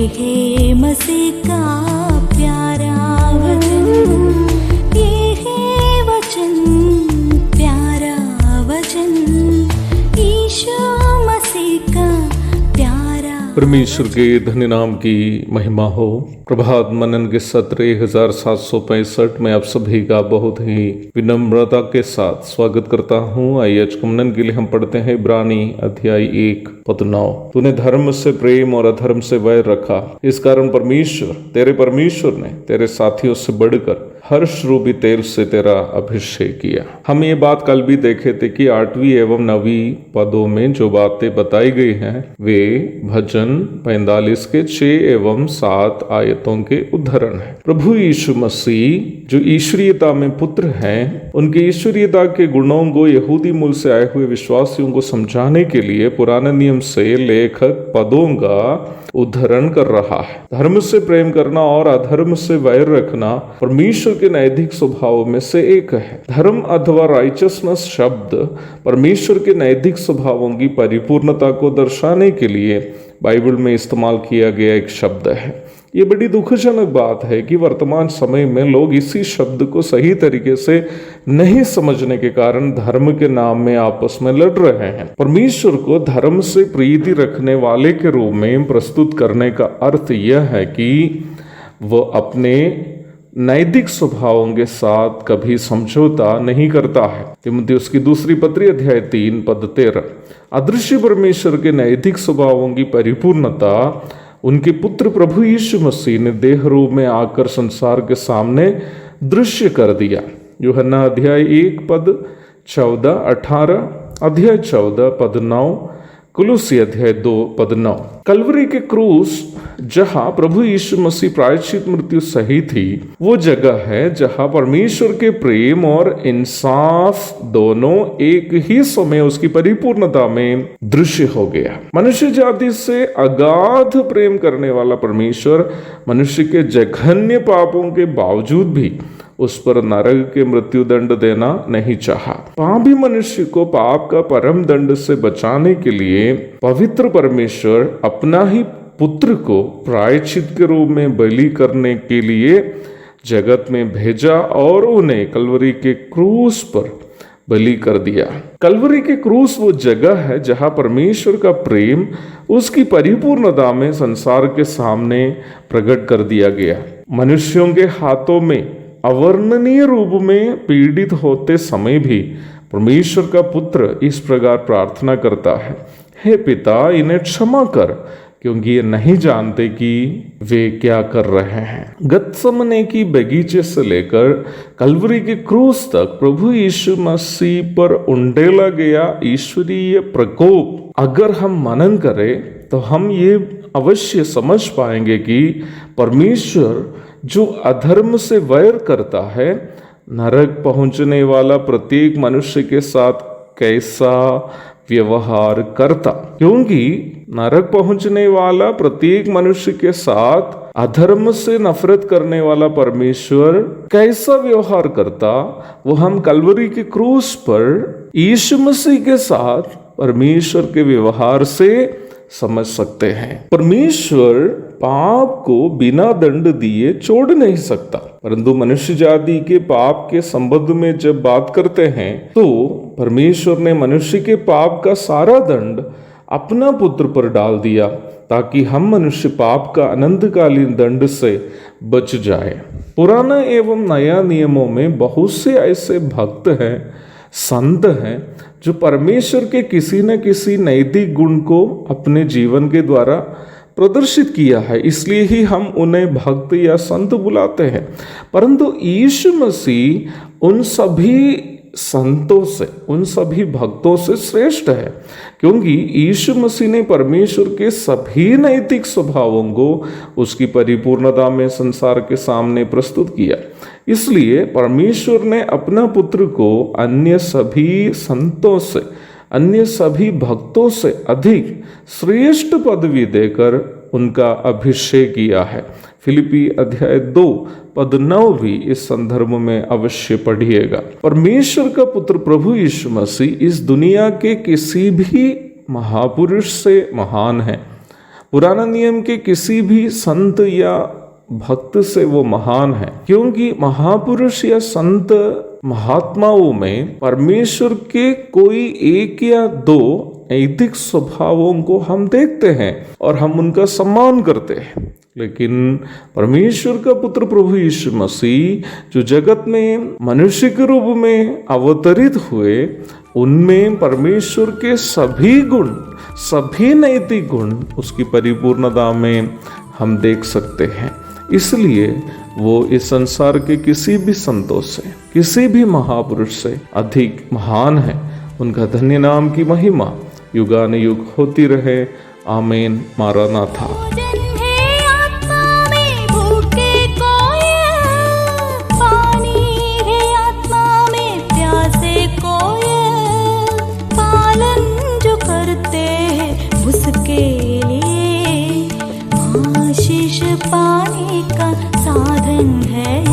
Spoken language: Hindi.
है मसीह का प्यारा वचन, ये है वचन, प्यारा वचन, यीशु मसीह का प्यारा। परमेश्वर के धन्य नाम की महिमा हो। प्रभात मनन के सत्र 1765 में आप सभी का बहुत ही विनम्रता के साथ स्वागत करता हूँ। आइए आज के मनन के लिए हम पढ़ते हैं इब्रानी अध्याय 1 पद 9। तूने धर्म से प्रेम और अधर्म से वैर रखा, इस कारण परमेश्वर ने तेरे साथियों से बढ़कर हर्ष रूपी तेल से तेरा अभिषेक किया। हम ये बात कल भी देखे थे कि 8वीं एवं 9वीं पदों में जो बातें बताई गई हैं वे भजन 45 के 6 एवं 7 आयतों के उदाहरण हैं। प्रभु यीशु मसीह जो ईश्वरीयता में पुत्र हैं, उनकी ईश्वरीयता के गुणों को यहूदी मूल से आए हुए विश्वासियों को समझाने के लिए पुराने नियम से लेखक पदों का उदाहरण कर रहा है। धर्म से प्रेम करना और अधर्म से वैर रखना परमेश्वर के नैतिक स्वभाव में से एक है। धर्म अथवा राइचसनेस शब्द परमेश्वर के नैतिक स्वभावों की परिपूर्णता को दर्शाने के लिए बाइबल में इस्तेमाल किया गया एक शब्द है। ये बड़ी दुखजनक बात है कि वर्तमान समय में लोग इसी शब्द को सही तरीके से नहीं समझने के कारण धर्म के नाम में आपस में लड़ रहे हैं। परमेश्वर को धर्म से प्रीति रखने वाले के रूप में प्रस्तुत करने का अर्थ यह है कि वह अपने नैतिक स्वभावों के साथ कभी समझौता नहीं करता है। तीमुथियुस की दूसरी पत्री अध्याय 3 पद 13। अदृश्य परमेश्वर के नैतिक स्वभावों की परिपूर्णता उनके पुत्र प्रभु यीशु मसीह ने देह रूप में आकर संसार के सामने दृश्य कर दिया। यूहन्ना अध्याय 1 पद 14, 18, अध्याय 14 पद 9, कुलुसी अध्याय 2 पद 9। कलवरी के क्रूस जहां प्रभु यीशु मसीह प्रायश्चित मृत्यु सही थी, वो जगह है जहां परमेश्वर के प्रेम और इंसाफ दोनों एक ही समय उसकी परिपूर्णता में दृश्य हो गया। मनुष्य जाति से अगाध प्रेम करने वाला परमेश्वर मनुष्य के जघन्य पापों के बावजूद भी उस पर नरक के मृत्यु दंड देना नहीं चाहा। पापी मनुष्य को पाप का परम दंड से बचाने के लिए पवित्र परमेश्वर अपना ही पुत्र को प्रायश्चित के रूप में बलि करने के लिए जगत में भेजा और उन्हें कलवरी के क्रूस पर बलि कर दिया। कलवरी के क्रूस वो जगह है जहां परमेश्वर का प्रेम उसकी परिपूर्णता में संसार के सामने प्रकट कर दिया गया। मनुष्यों के हाथों में अवर्णनीय रूप में पीड़ित होते समय भी परमेश्वर का पुत्र इस प्रकार प्रार्थना करता है, हे पिता, इन्हें क्षमा कर, क्योंकि ये नहीं जानते कि वे क्या कर रहे हैं। गतसमने की बगीचे से लेकर कलवरी के क्रूस तक प्रभु यीशु मसीह पर उंडेला गया ईश्वरीय प्रकोप अगर हम मनन करें तो हम ये अवश्य समझ पाएंगे कि परमेश्वर जो अधर्म से वैर करता है, नरक पहुंचने वाला प्रत्येक मनुष्य के साथ कैसा व्यवहार करता, क्योंकि नरक पहुंचने वाला प्रत्येक मनुष्य के साथ अधर्म से नफरत करने वाला परमेश्वर कैसा व्यवहार करता, वो हम कलवरी के क्रूस पर यीशु मसीह के साथ परमेश्वर के व्यवहार से समझ सकते हैं। परमेश्वर पाप को बिना दंड दिए छोड़ नहीं सकता, परंतु मनुष्य जाति के पाप के संबंध में जब बात करते हैं तो परमेश्वर ने मनुष्य के पाप का सारा दंड अपना पुत्र पर डाल दिया ताकि हम मनुष्य पाप का अनंतकालीन दंड से बच जाए। पुराना एवं नया नियमों में बहुत से ऐसे भक्त हैं, संत हैं जो परमेश्वर के किसी न किसी नैतिक गुण को अपने जीवन के द्वारा प्रदर्शित किया है, इसलिए ही हम उन्हें भक्त या संत बुलाते हैं। परंतु यीशु मसीह उन सभी संतों से, उन सभी भक्तों से श्रेष्ठ है, क्योंकि यीशु मसीह ने परमेश्वर के सभी नैतिक स्वभावों को उसकी परिपूर्णता में संसार के सामने प्रस्तुत किया। इसलिए परमेश्वर ने अपना पुत्र को अन्य सभी संतों से, अन्य सभी भक्तों से अधिक श्रेष्ठ पदवी देकर उनका अभिषेक किया है। फिलिपी अध्याय 2 पद 9 भी इस संदर्भ में अवश्य पढ़िएगा। परमेश्वर का पुत्र प्रभु यीशु मसीह इस दुनिया के किसी भी महापुरुष से महान है। पुराना नियम के किसी भी संत या भक्त से वो महान है, क्योंकि महापुरुष या संत महात्माओं में परमेश्वर के कोई एक या दो नैतिक स्वभावों को हम देखते हैं और हम उनका सम्मान करते हैं। लेकिन परमेश्वर का पुत्र प्रभु यीशु मसीह जो जगत में मनुष्य के रूप में अवतरित हुए, उनमें परमेश्वर के सभी गुण, सभी नैतिक गुण उसकी परिपूर्णता में हम देख सकते हैं। इसलिए वो इस संसार के किसी भी संतों से, किसी भी महापुरुष से अधिक महान है। उनका धन्य नाम की महिमा युगानुयुग होती रहे। आमीन। मारानाथा। पाने का साधन है।